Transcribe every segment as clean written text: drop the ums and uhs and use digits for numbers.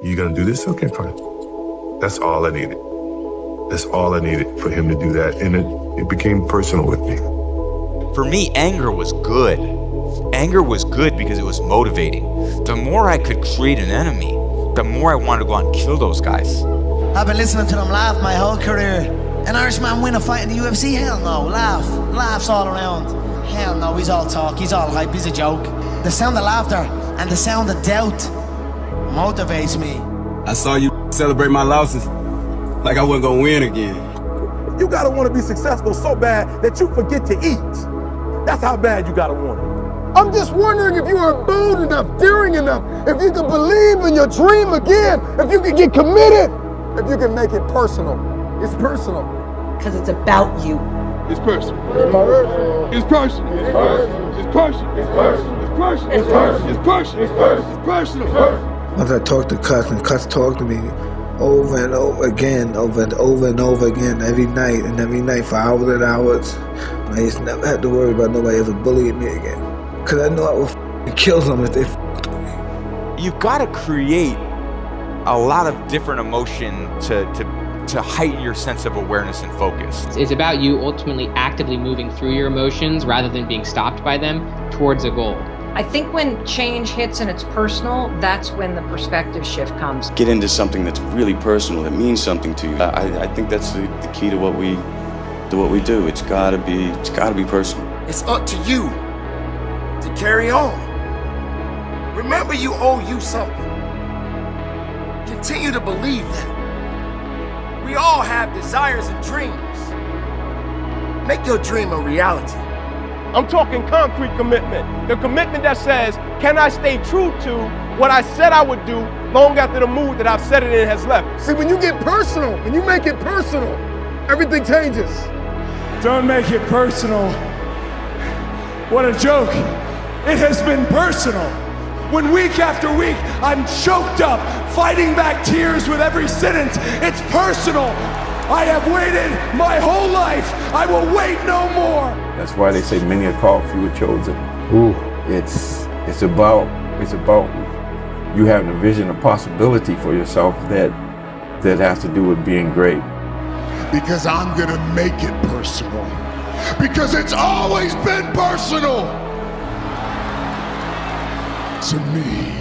You gonna do this? Okay, fine. That's all I needed. That's all I needed for him to do that. And it became personal with me. For me, anger was good. Anger was good because it was motivating. The more I could create an enemy, the more I wanted to go out and kill those guys. I've been listening to them laugh my whole career. An Irishman win a fight in the UFC? Hell no. Laughs all around. Hell no, he's all talk, he's all hype, he's a joke. The sound of laughter and the sound of doubt motivates me. I saw you celebrate my losses like I wasn't gonna win again. You gotta want to be successful so bad that you forget to eat. That's how bad you gotta want it. I'm just wondering if you are bold enough, daring enough, if you can believe in your dream again, if you can get committed, if you can make it personal. It's personal. Because it's about you. It's personal. It's personal. It's personal. It's personal. It's personal. It's personal. It's personal. It's personal. It's personal. Once I talked to Cuts, and Cuts talked to me over and over again, over and over again, every night for hours and hours, I just never had to worry about nobody ever bullying me again. Because I know I would kill them if they with me. You've got to create a lot of different emotion to heighten your sense of awareness and focus. It's about you ultimately actively moving through your emotions rather than being stopped by them towards a goal. I think when change hits and it's personal, that's when the perspective shift comes. Get into something that's really personal, that means something to you. I think that's the key to what we do. It's gotta be personal. It's up to you to carry on. Remember, you owe you something. Continue to believe that. We all have desires and dreams. Make your dream a reality. I'm talking concrete commitment. The commitment that says, can I stay true to what I said I would do long after the mood that I've set it in has left? See, when you get personal, when you make it personal, everything changes. Don't make it personal. What a joke. It has been personal. When week after week, I'm choked up, fighting back tears with every sentence. It's personal. I have waited my whole life. I will wait no more. That's why they say many are called, few are chosen. Ooh, it's about you having a vision, a possibility for yourself that has to do with being great. Because I'm gonna make it personal. Because it's always been personal to me.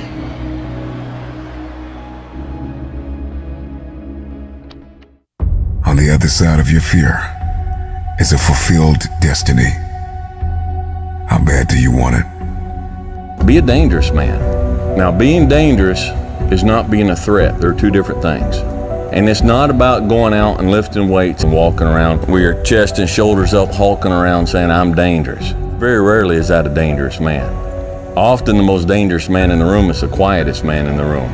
On the other side of your fear is a fulfilled destiny. How bad do you want it? Be a dangerous man. Now, being dangerous is not being a threat. They're two different things. And it's not about going out and lifting weights and walking around with your chest and shoulders up, hulking around saying, I'm dangerous. Very rarely is that a dangerous man. Often the most dangerous man in the room is the quietest man in the room.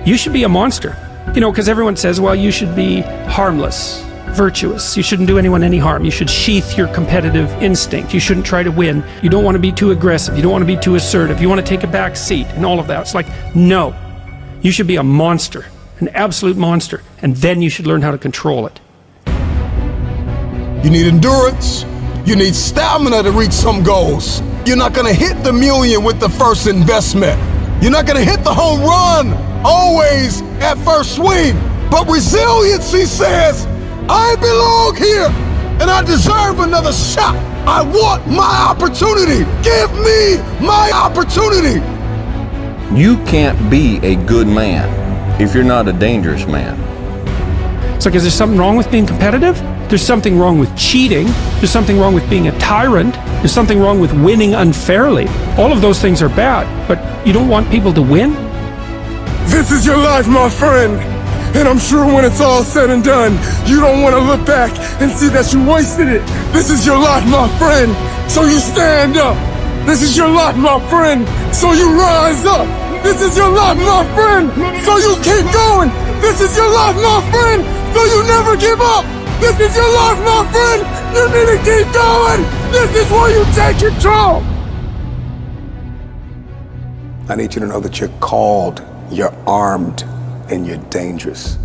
You should be a monster. You know, because everyone says, well, you should be harmless, virtuous. You shouldn't do anyone any harm. You should sheath your competitive instinct. You shouldn't try to win. You don't want to be too aggressive. You don't want to be too assertive. You want to take a back seat and all of that. It's like, no. You should be a monster, an absolute monster, and then you should learn how to control it. You need endurance. You need stamina to reach some goals. You're not going to hit the million with the first investment. You're not going to hit the home run always at first swing. But resiliency says, I belong here and I deserve another shot. I want my opportunity. Give me my opportunity. You can't be a good man if you're not a dangerous man. It's like, is there something wrong with being competitive? There's something wrong with cheating. There's something wrong with being a tyrant. There's something wrong with winning unfairly. All of those things are bad, but you don't want people to win? This is your life, my friend. And I'm sure when it's all said and done, you don't want to look back and see that you wasted it. This is your life, my friend. So you stand up. This is your life, my friend. So you rise up. This is your life, my friend. So you keep going. This is your life, my friend. So you never give up. This is your life, my friend. You need to keep going. This is where you take control. I need you to know that you're called, you're armed, and you're dangerous.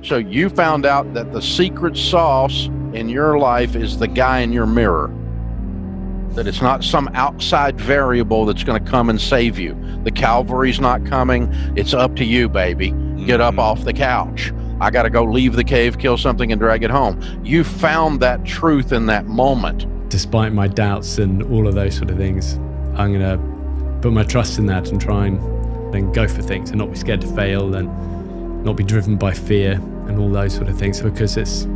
So you found out that the secret sauce in your life is the guy in your mirror. that it's not some outside variable that's going to come and save you. The cavalry's not coming. It's up to you, baby. Get up off the couch. I got to go leave the cave, kill something, and drag it home. You found that truth in that moment. Despite my doubts and all of those sort of things, I'm going to put my trust in that and try and go for things and not be scared to fail and not be driven by fear and all those sort of things, because it's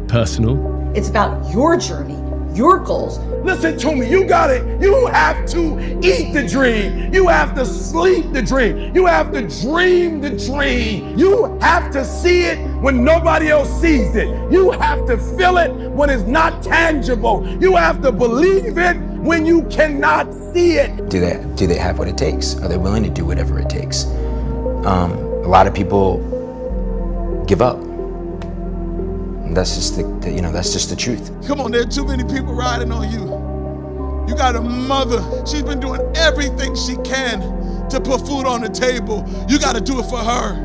personal. It's about your journey, your goals. Listen to me, you got it. You have to eat the dream. You have to sleep the dream. You have to dream the dream. You have to see it when nobody else sees it. You have to feel it when it's not tangible. You have to believe it when you cannot see it. Do they have what it takes? Are they willing to do whatever it takes? A lot of people give up. And that's just that's just the truth. Come on, there are too many people riding on you. You got a mother, she's been doing everything she can to put food on the table. You got to do it for her.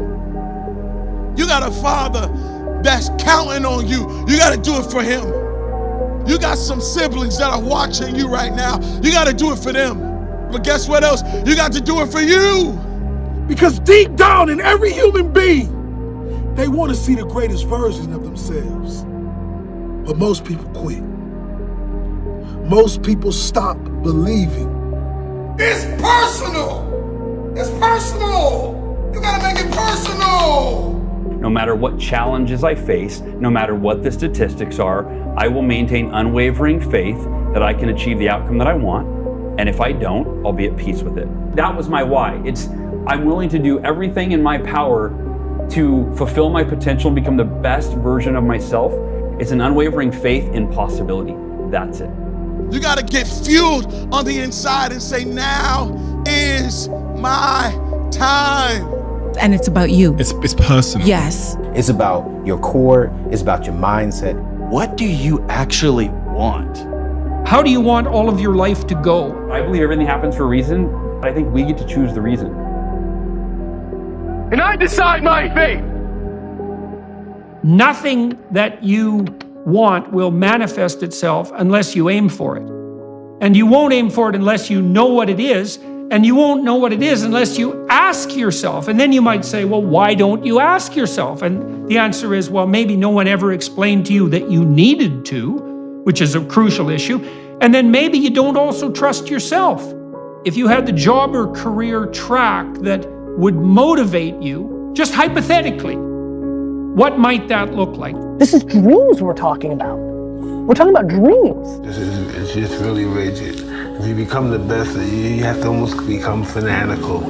You got a father that's counting on you. You got to do it for him. You got some siblings that are watching you right now. You got to do it for them. But guess what else? You got to do it for you. Because deep down in every human being, they want to see the greatest version of themselves. But most people quit. Most people stop believing. It's personal. It's personal. You gotta make it personal. No matter what challenges I face, no matter what the statistics are, I will maintain unwavering faith that I can achieve the outcome that I want. And if I don't, I'll be at peace with it. That was my why. I'm willing to do everything in my power to fulfill my potential and become the best version of myself. It's an unwavering faith in possibility. That's it. You got to get fueled on the inside and say, now is my time. And it's about you. It's personal. Yes. It's about your core. It's about your mindset. What do you actually want? How do you want all of your life to go? I believe everything happens for a reason. I think we get to choose the reason. And I decide my fate. Nothing that you want will manifest itself unless you aim for it. And you won't aim for it unless you know what it is, and you won't know what it is unless you ask yourself. And then you might say, well, why don't you ask yourself? And the answer is, well, maybe no one ever explained to you that you needed to, which is a crucial issue. And then maybe you don't also trust yourself. If you had the job or career track that would motivate you, just hypothetically, what might that look like? This is dreams we're talking about. We're talking about dreams. It's just really rigid. If you become the best, you have to almost become fanatical.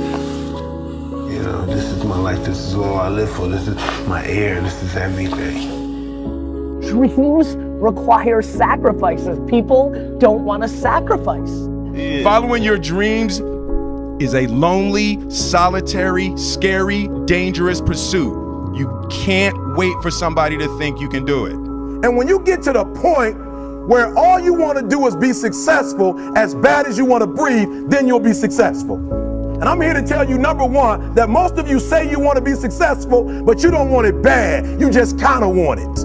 You know, this is my life, this is all I live for, this is my air, this is everything. Dreams require sacrifices. People don't want to sacrifice. Yeah. Following your dreams is a lonely, solitary, scary, dangerous pursuit. You can't wait for somebody to think you can do it. And when you get to the point where all you want to do is be successful, as bad as you want to breathe, then you'll be successful. And I'm here to tell you, number one, that most of you say you want to be successful, but you don't want it bad. You just kind of want it.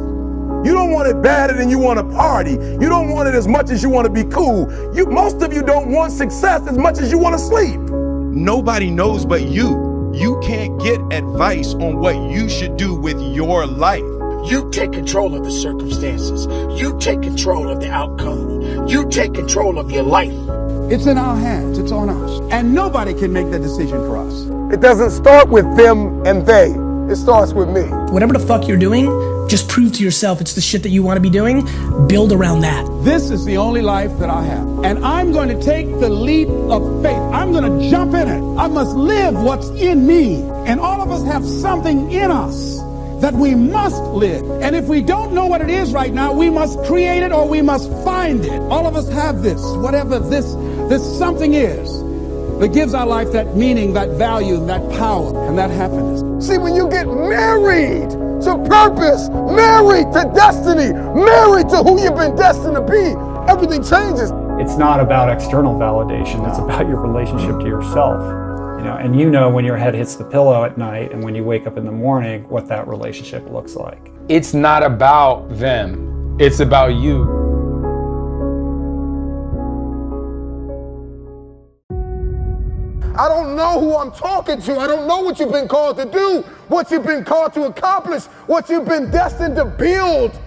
You don't want it badder than you want to party. You don't want it as much as you want to be cool. Most of you don't want success as much as you want to sleep. Nobody knows but you. You can't get advice on what you should do with your life. You take control of the circumstances. You take control of the outcome. You take control of your life. It's in our hands. It's on us. And nobody can make that decision for us. It doesn't start with them and they. It starts with me. Whatever the fuck you're doing, just prove to yourself it's the shit that you want to be doing. Build around that. This is the only life that I have. And I'm going to take the leap of faith. I'm going to jump in it. I must live what's in me. And all of us have something in us that we must live. And if we don't know what it is right now, we must create it or we must find it. All of us have this, whatever this something is that gives our life that meaning, that value, that power, and that happiness. See, when you get married to purpose, married to destiny, married to who you've been destined to be, everything changes. It's not about external validation. It's about your relationship to yourself. And you know when your head hits the pillow at night and when you wake up in the morning, what that relationship looks like. It's not about them. It's about you. I don't know who I'm talking to. I don't know what you've been called to do, what you've been called to accomplish, what you've been destined to build.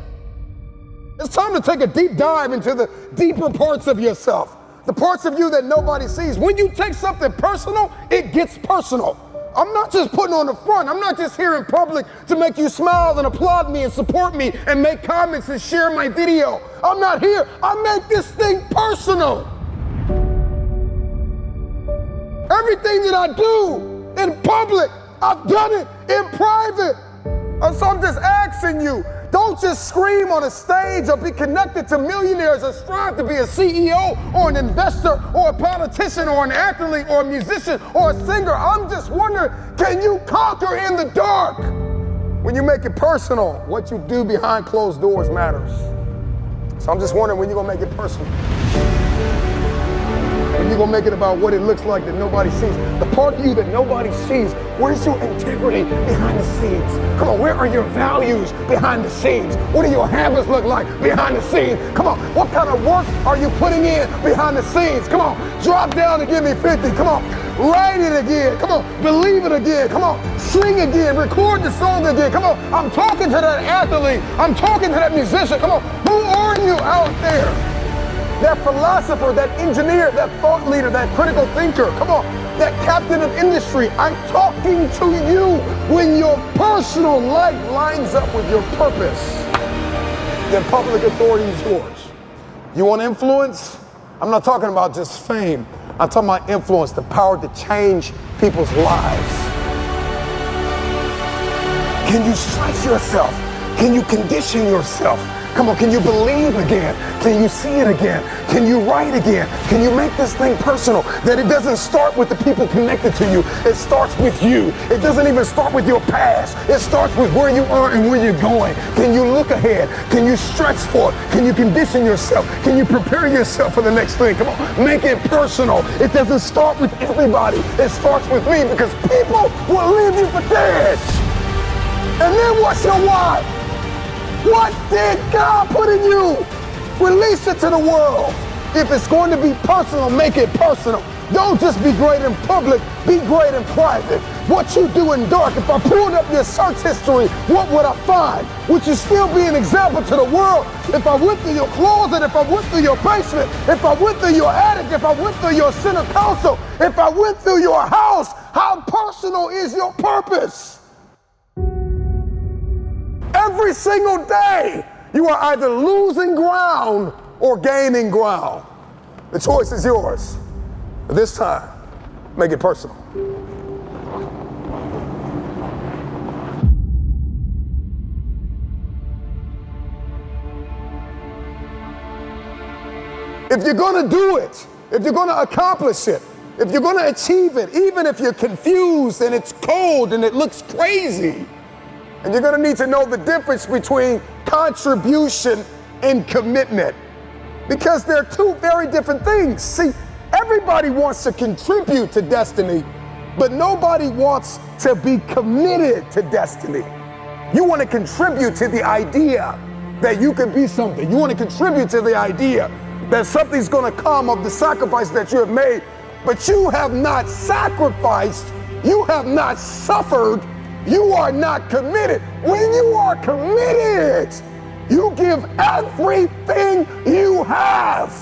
It's time to take a deep dive into the deeper parts of yourself, the parts of you that nobody sees. When you take something personal, it gets personal. I'm not just putting on the front. I'm not just here in public to make you smile and applaud me and support me and make comments and share my video. I'm not here. I make this thing personal. Everything that I do in public, I've done it in private. And so I'm just asking you, don't just scream on a stage or be connected to millionaires or strive to be a CEO or an investor or a politician or an athlete or a musician or a singer. I'm just wondering, can you conquer in the dark? When you make it personal, what you do behind closed doors matters. So I'm just wondering when you're gonna make it personal. When you're gonna make it about what it looks like that nobody sees. The part of you that nobody sees. Where's your integrity behind the scenes? Come on, where are your values behind the scenes? What do your habits look like behind the scenes? Come on, what kind of work are you putting in behind the scenes? Come on, drop down and give me 50. Come on, write it again. Come on, believe it again. Come on, sing again, record the song again. Come on, I'm talking to that athlete. I'm talking to that musician. Come on, who are you out there? That philosopher, that engineer, that thought leader, that critical thinker, come on, that captain of industry, I'm talking to you. When your personal life lines up with your purpose, then public authority is yours. You want influence? I'm not talking about just fame. I'm talking about influence, the power to change people's lives. Can you stretch yourself? Can you condition yourself? Come on, can you believe again? Can you see it again? Can you write again? Can you make this thing personal? That it doesn't start with the people connected to you. It starts with you. It doesn't even start with your past. It starts with where you are and where you're going. Can you look ahead? Can you stretch for it? Can you condition yourself? Can you prepare yourself for the next thing? Come on, make it personal. It doesn't start with everybody. It starts with me because people will leave you for dead. And then what's your why? What did God put in you? Release it to the world. If it's going to be personal, make it personal. Don't just be great in public, be great in private. What you do in dark, if I pulled up your search history, what would I find? Would you still be an example to the world? If I went through your closet, if I went through your basement, if I went through your attic, if I went through your center console, if I went through your house, how personal is your purpose? Every single day, you are either losing ground or gaining ground. The choice is yours. But this time, make it personal. If you're gonna do it, if you're gonna accomplish it, if you're gonna achieve it, even if you're confused and it's cold and it looks crazy, and you're gonna need to know the difference between contribution and commitment, because they're two very different things. See, everybody wants to contribute to destiny, but nobody wants to be committed to destiny. You want to contribute to the idea that you can be something. You want to contribute to the idea that something's gonna come of the sacrifice that you have made, but you have not sacrificed, you have not suffered, you are not committed. When you are committed, you give everything you have.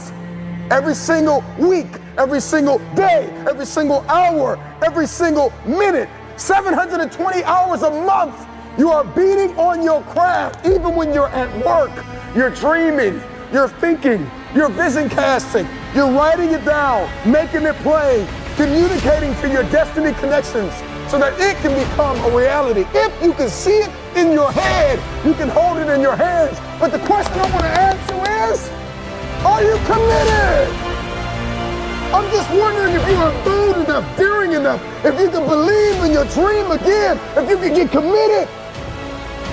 Every single week, every single day, every single hour, every single minute, 720 hours a month, you are beating on your craft. Even when you're at work, you're dreaming, you're thinking, you're vision casting, you're writing it down, making it plain, communicating to your destiny connections, so that it can become a reality. If you can see it in your head, you can hold it in your hands. But the question I want to ask you is, are you committed? I'm just wondering if you are bold enough, daring enough, if you can believe in your dream again, if you can get committed.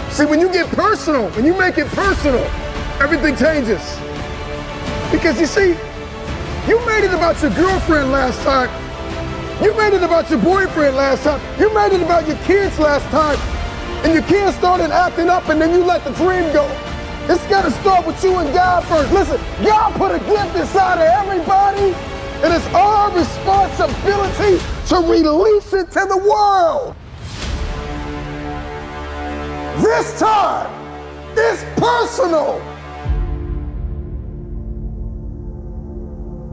See, when you get personal, when you make it personal, everything changes. Because you see, you made it about your girlfriend last time. You made it about your boyfriend last time. You made it about your kids last time. And your kids started acting up and then you let the dream go. It's got to start with you and God first. Listen, God put a gift inside of everybody. And it's our responsibility to release it to the world. This time, it's personal.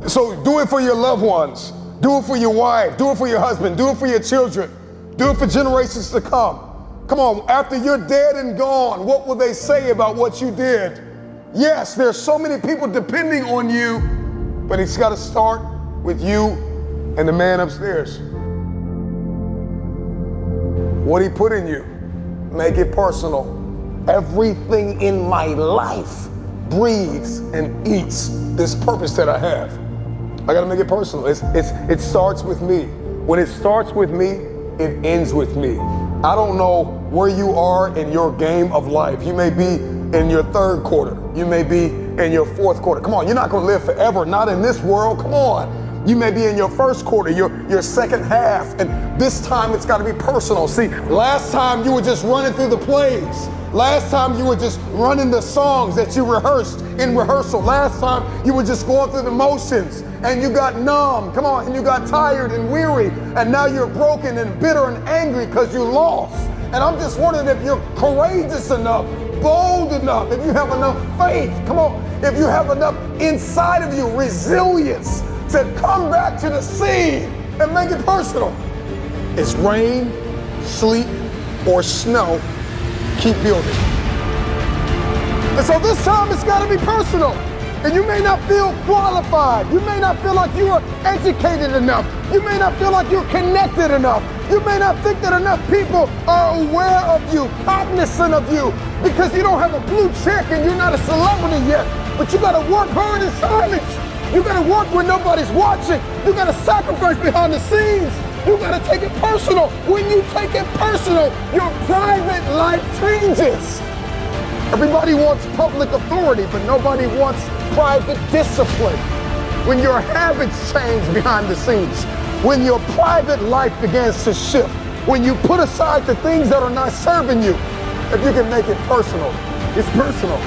So do it for your loved ones. Do it for your wife. Do it for your husband. Do it for your children. Do it for generations to come. Come on, after you're dead and gone, what will they say about what you did? Yes, there's so many people depending on you, but it's got to start with you and the man upstairs. What he put in you, make it personal. Everything in my life breathes and eats this purpose that I have. I gotta make it personal. It starts with me. When it starts with me, it ends with me. I don't know where you are in your game of life. You may be in your third quarter. You may be in your fourth quarter. Come on, you're not gonna live forever, not in this world, come on. You may be in your first quarter, your second half, and this time it's gotta be personal. See, last time you were just running through the plays. Last time you were just running the songs that you rehearsed in rehearsal. Last time you were just going through the motions and you got numb, come on, and you got tired and weary, and now you're broken and bitter and angry because you lost. And I'm just wondering if you're courageous enough, bold enough, if you have enough faith, come on, if you have enough inside of you, resilience to come back to the scene and make it personal. It's rain, sleet, or snow, keep building. And so this time it's gotta be personal. And you may not feel qualified. You may not feel like you are educated enough. You may not feel like you're connected enough. You may not think that enough people are aware of you, cognizant of you, because you don't have a blue check and you're not a celebrity yet. But you gotta work hard in silence. You gotta work when nobody's watching. You gotta sacrifice behind the scenes. You gotta take it personal. When you take it personal, your private life changes. Everybody wants public authority, but nobody wants private discipline. When your habits change behind the scenes, when your private life begins to shift, when you put aside the things that are not serving you, if you can make it personal, it's personal.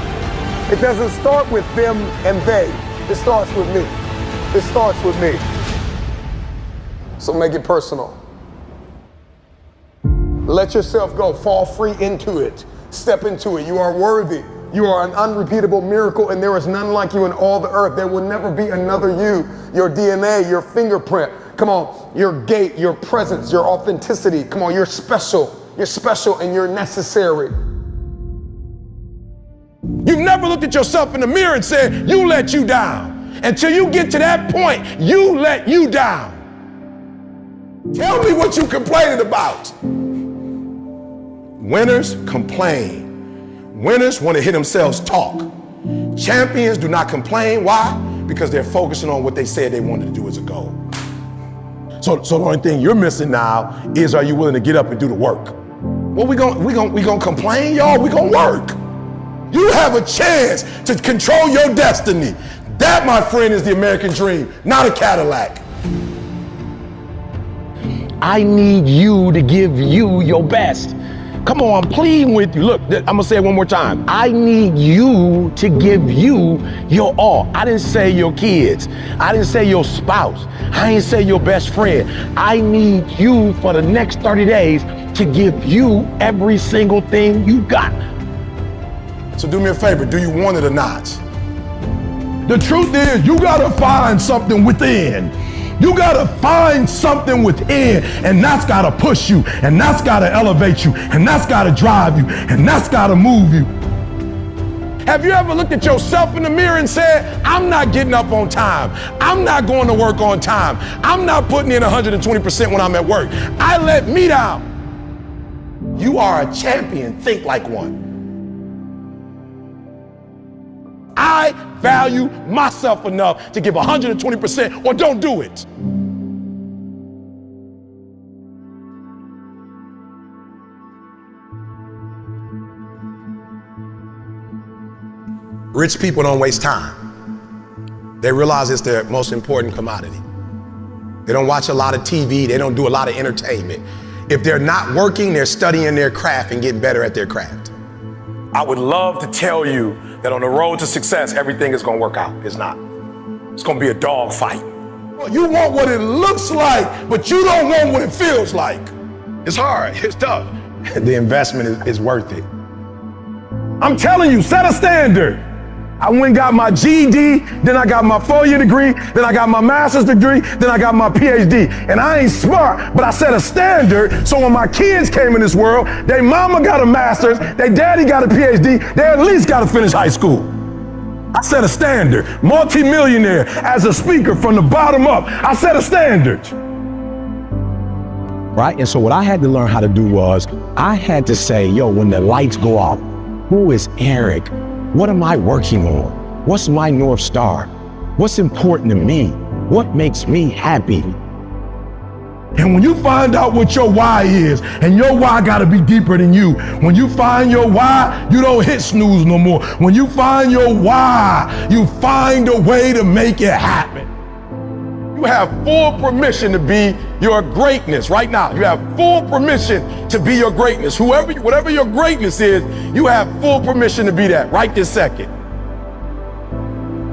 It doesn't start with them and they. It starts with me. It starts with me. So make it personal. Let yourself go. Fall free into it. Step into it. You are worthy. You are an unrepeatable miracle, and there is none like you in all the earth. There will never be another you. Your DNA, your fingerprint. Come on, your gait, your presence, your authenticity. Come on, you're special. You're special and you're necessary. You've never looked at yourself in the mirror and said, you let you down. Until you get to that point, you let you down. Tell me what you complaining about. Winners complain. Winners want to hear themselves talk. Champions do not complain. Why? Because they're focusing on what they said they wanted to do as a goal. So the only thing you're missing now is, are you willing to get up and do the work? Well, we gonna complain, y'all. We gonna work. You have a chance to control your destiny. That, my friend, is the American dream, not a Cadillac. I need you to give you your best. Come on, I'm pleading with you. Look, I'm gonna say it one more time. I need you to give you your all. I didn't say your kids. I didn't say your spouse. I didn't say your best friend. I need you for the next 30 days to give you every single thing you got. So do me a favor, do you want it or not? The truth is, you gotta find something within. You gotta find something within, and that's gotta push you, and that's gotta elevate you, and that's gotta drive you, and that's gotta move you. Have you ever looked at yourself in the mirror and said, I'm not getting up on time. I'm not going to work on time. I'm not putting in 120% when I'm at work. I let me down. You are a champion. Think like one. I value myself enough to give 120% or don't do it. Rich people don't waste time. They realize it's their most important commodity. They don't watch a lot of TV. They don't do a lot of entertainment. If they're not working, they're studying their craft and getting better at their craft. I would love to tell you that on the road to success, everything is gonna work out. It's not. It's gonna be a dog fight. You want what it looks like, but you don't want what it feels like. It's hard, it's tough. The investment is worth it. I'm telling you, set a standard. I went and got my GED, then I got my 4-year degree, then I got my master's degree, then I got my PhD. And I ain't smart, but I set a standard so when my kids came in this world, their mama got a master's, their daddy got a PhD, they at least got to finish high school. I set a standard. Multi-millionaire as a speaker from the bottom up. I set a standard. Right? And so what I had to learn how to do was, I had to say, yo, when the lights go off, who is Eric? What am I working on? What's my North Star? What's important to me? What makes me happy? And when you find out what your why is, and your why gotta be deeper than you, when you find your why, you don't hit snooze no more. When you find your why, you find a way to make it happen. You have full permission to be your greatness right now. You have full permission to be your greatness. Whatever your greatness is, you have full permission to be that right this second.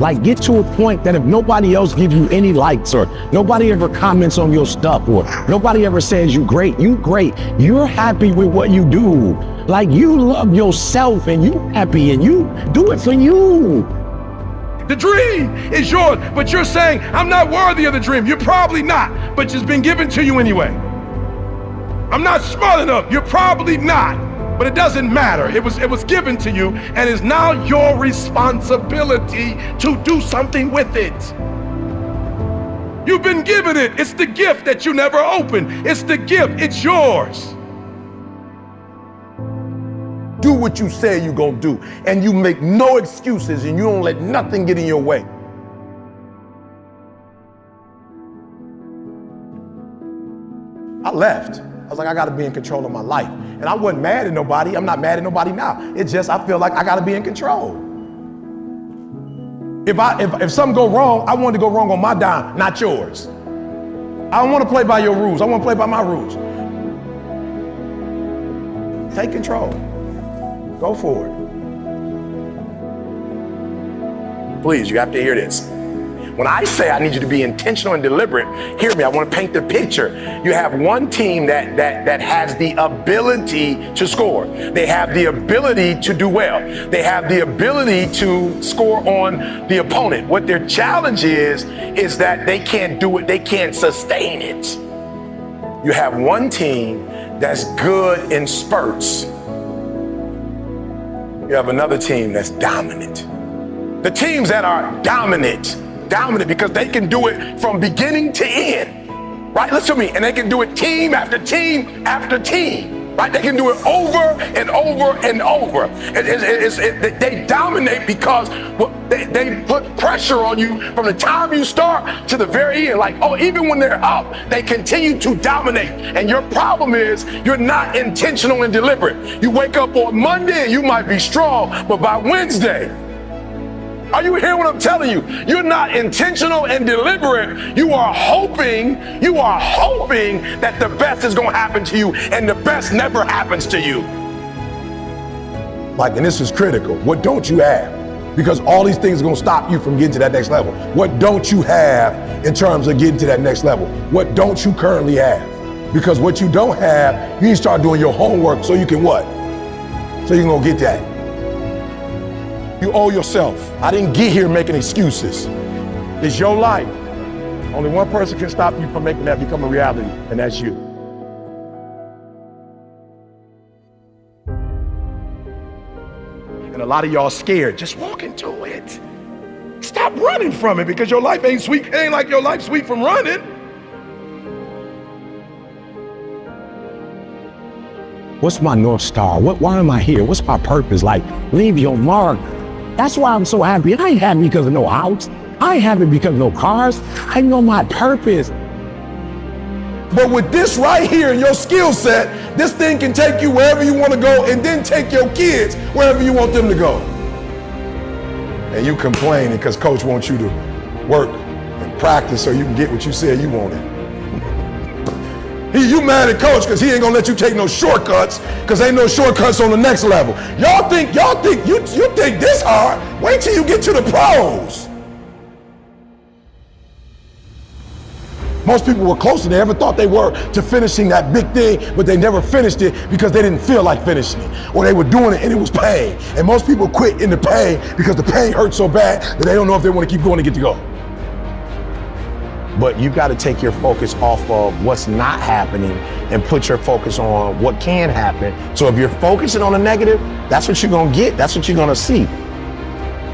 Like, get to a point that if nobody else gives you any likes, or nobody ever comments on your stuff, or nobody ever says you great, you're happy with what you do. Like, you love yourself and you happy and you do it for you. The dream is yours, but you're saying, I'm not worthy of the dream. You're probably not, but it's been given to you anyway. I'm not smart enough. You're probably not. But it doesn't matter. It was given to you, and it's now your responsibility to do something with it. You've been given it. It's the gift that you never opened. It's the gift. It's yours. Do what you say you're gonna do, and you make no excuses, and you don't let nothing get in your way. I left. I was like, I gotta be in control of my life. And I wasn't mad at nobody. I'm not mad at nobody now. It's just, I feel like I gotta be in control. If something go wrong, I want to go wrong on my dime, not yours. I don't want to play by your rules. I want to play by my rules. Take control. Go for it. Please, you have to hear this. When I say I need you to be intentional and deliberate, hear me, I want to paint the picture. You have one team that has the ability to score. They have the ability to do well. They have the ability to score on the opponent. What their challenge is that they can't do it, they can't sustain it. You have one team that's good in spurts. You have another team that's dominant. The teams that are dominant because they can do it from beginning to end, right? Listen to me, and they can do it team after team after team, right? They can do it over and over and over. They dominate because they put pressure on you from the time you start to the very end. Like, oh, even when they're up, they continue to dominate. And your problem is you're not intentional and deliberate. You wake up on Monday and you might be strong, but by Wednesday, are you hearing what I'm telling you? You're not intentional and deliberate. You are hoping that the best is going to happen to you, and the best never happens to you. Like, and this is critical. What don't you have? Because all these things are going to stop you from getting to that next level. What don't you have in terms of getting to that next level? What don't you currently have? Because what you don't have, you need to start doing your homework so you can what? So you can go get that. You owe yourself. I didn't get here making excuses. It's your life. Only one person can stop you from making that become a reality, and that's you. And a lot of y'all scared. Just walk into it. Stop running from it because your life ain't sweet. It ain't like your life's sweet from running. What's my North Star? Why am I here? What's my purpose? Like, leave your mark. That's why I'm so happy. I ain't happy because of no house. I ain't happy because of no cars. I know my purpose. But with this right here in your skill set, this thing can take you wherever you want to go and then take your kids wherever you want them to go. And you complaining because coach wants you to work and practice so you can get what you said you wanted. You mad at coach because he ain't gonna let you take no shortcuts because ain't no shortcuts on the next level. Y'all think you think this hard? Wait till you get to the pros. Most people were closer than they ever thought they were to finishing that big thing, but they never finished it because they didn't feel like finishing it, or they were doing it and it was pain. And most people quit in the pain because the pain hurts so bad that they don't know if they want to keep going to get to go. But you got to take your focus off of what's not happening and put your focus on what can happen. So if you're focusing on the negative, that's what you're going to get. That's what you're going to see.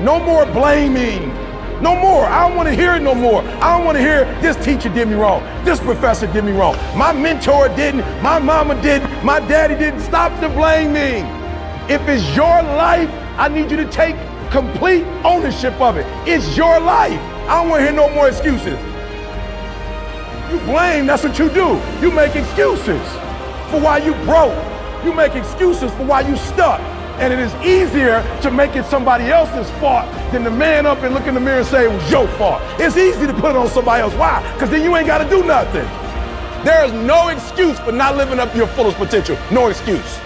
No more blaming. No more. I don't want to hear it no more. I don't want to hear this teacher did me wrong. This professor did me wrong. My mentor didn't. My mama didn't. My daddy didn't. Stop the blaming. If it's your life, I need you to take complete ownership of it. It's your life. I don't want to hear no more excuses. You blame, that's what you do. You make excuses for why you broke. You make excuses for why you stuck. And it is easier to make it somebody else's fault than to man up and look in the mirror and say it was your fault. It's easy to put it on somebody else. Why? Because then you ain't got to do nothing. There is no excuse for not living up to your fullest potential. No excuse.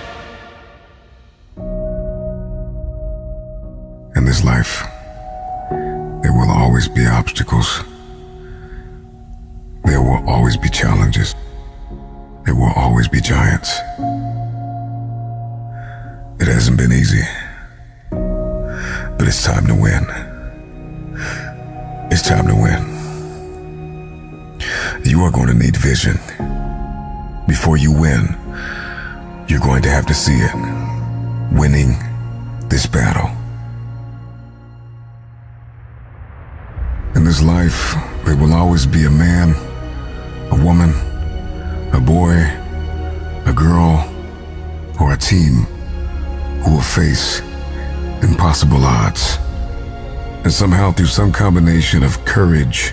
In this life, there will always be obstacles. There will always be challenges. There will always be giants. It hasn't been easy, but it's time to win. It's time to win. You are going to need vision. Before you win, you're going to have to see it. Winning this battle. In this life, there will always be a man, a woman, a boy, a girl, or a team who will face impossible odds. And somehow, through some combination of courage,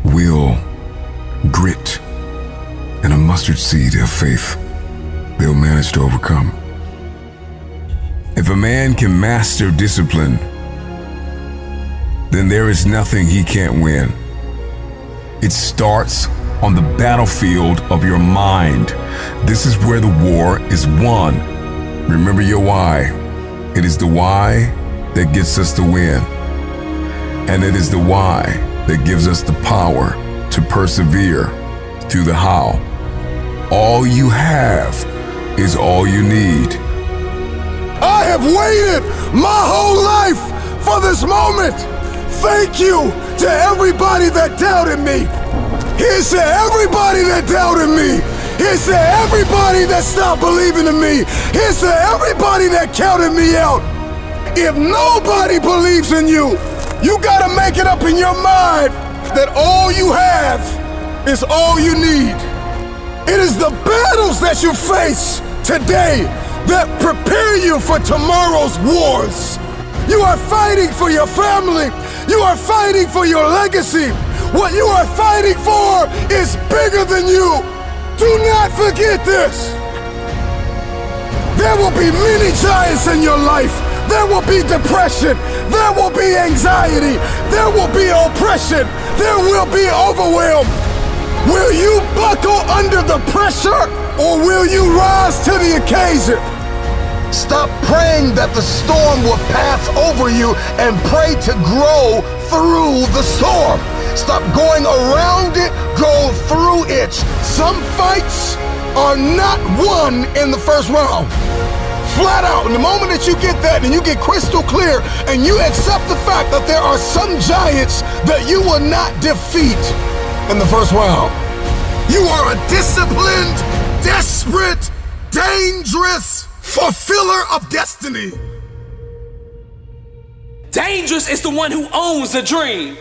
will, grit, and a mustard seed of faith, they'll manage to overcome. If a man can master discipline, then there is nothing he can't win. It starts on the battlefield of your mind. This is where the war is won. Remember your why. It is the why that gets us to win. And it is the why that gives us the power to persevere through the how. All you have is all you need. I have waited my whole life for this moment. Thank you to everybody that doubted me. Here's to everybody that doubted me. Here's to everybody that stopped believing in me. Here's to everybody that counted me out. If nobody believes in you, you gotta make it up in your mind that all you have is all you need. It is the battles that you face today that prepare you for tomorrow's wars. You are fighting for your family. You are fighting for your legacy. What you are fighting for is bigger than you. Do not forget this. There will be many giants in your life. There will be depression. There will be anxiety. There will be oppression. There will be overwhelm. Will you buckle under the pressure, or will you rise to the occasion? Stop praying that the storm will pass over you and pray to grow through the storm. Stop going around it, go through it. Some fights are not won in the first round. Flat out, and the moment that you get that and you get crystal clear and you accept the fact that there are some giants that you will not defeat in the first round. You are a disciplined, desperate, dangerous fulfiller of destiny. Dangerous is the one who owns a dream.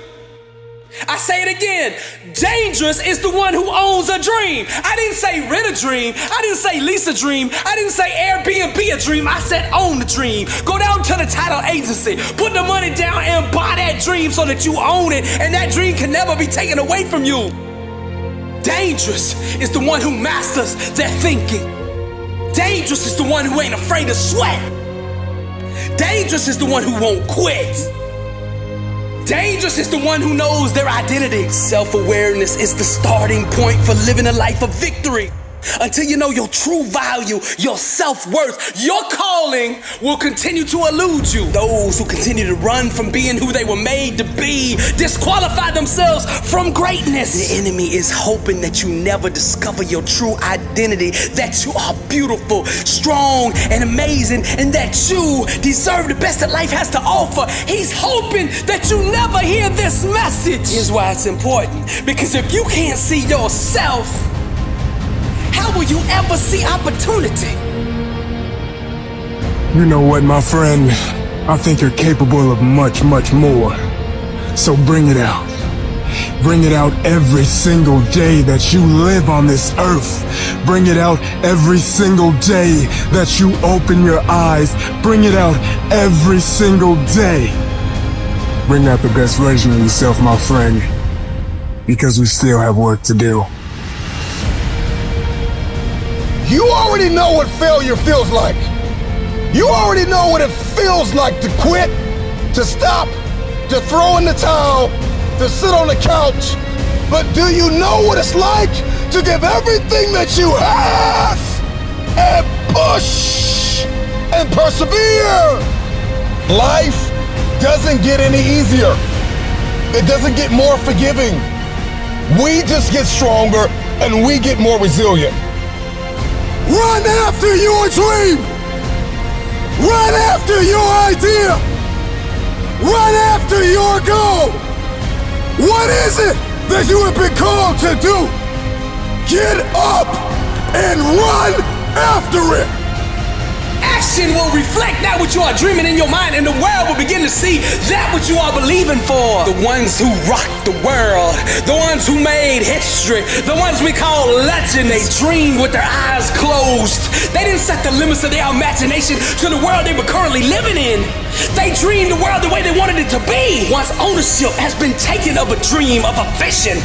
I say it again. Dangerous is the one who owns a dream. I didn't say rent a dream. I didn't say lease a dream. I didn't say Airbnb a dream. I said own the dream. Go down to the title agency. Put the money down and buy that dream so that you own it, and that dream can never be taken away from you. Dangerous is the one who masters their thinking. Dangerous is the one who ain't afraid to sweat. Dangerous is the one who won't quit. Dangerous is the one who knows their identity. Self-awareness is the starting point for living a life of victory. Until you know your true value, your self-worth, your calling will continue to elude you. Those who continue to run from being who they were made to be disqualify themselves from greatness. The enemy is hoping that you never discover your true identity, that you are beautiful, strong, and amazing, and that you deserve the best that life has to offer. He's hoping that you never hear this message. Here's why it's important. Because if you can't see yourself, how will you ever see opportunity? You know what, my friend? I think you're capable of much, much more. So bring it out. Bring it out every single day that you live on this earth. Bring it out every single day that you open your eyes. Bring it out every single day. Bring out the best version of yourself, my friend, because we still have work to do. You already know what failure feels like. You already know what it feels like to quit, to stop, to throw in the towel, to sit on the couch. But do you know what it's like to give everything that you have and push and persevere? Life doesn't get any easier. It doesn't get more forgiving. We just get stronger and we get more resilient. Run after your dream! Run after your idea! Run after your goal! What is it that you have been called to do? Get up and run after it! Action will reflect that which you are dreaming in your mind, and the world will begin to see that which you are believing for. The ones who rocked the world, the ones who made history, the ones we call legends, they dreamed with their eyes closed. They didn't set the limits of their imagination to the world they were currently living in. They dreamed the world the way they wanted it to be. Once ownership has been taken of a dream, of a vision,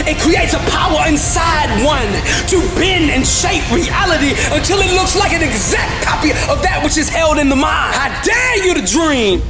it creates a power inside one to bend and shape reality until it looks like an exact copy of that which is held in the mind. I dare you to dream.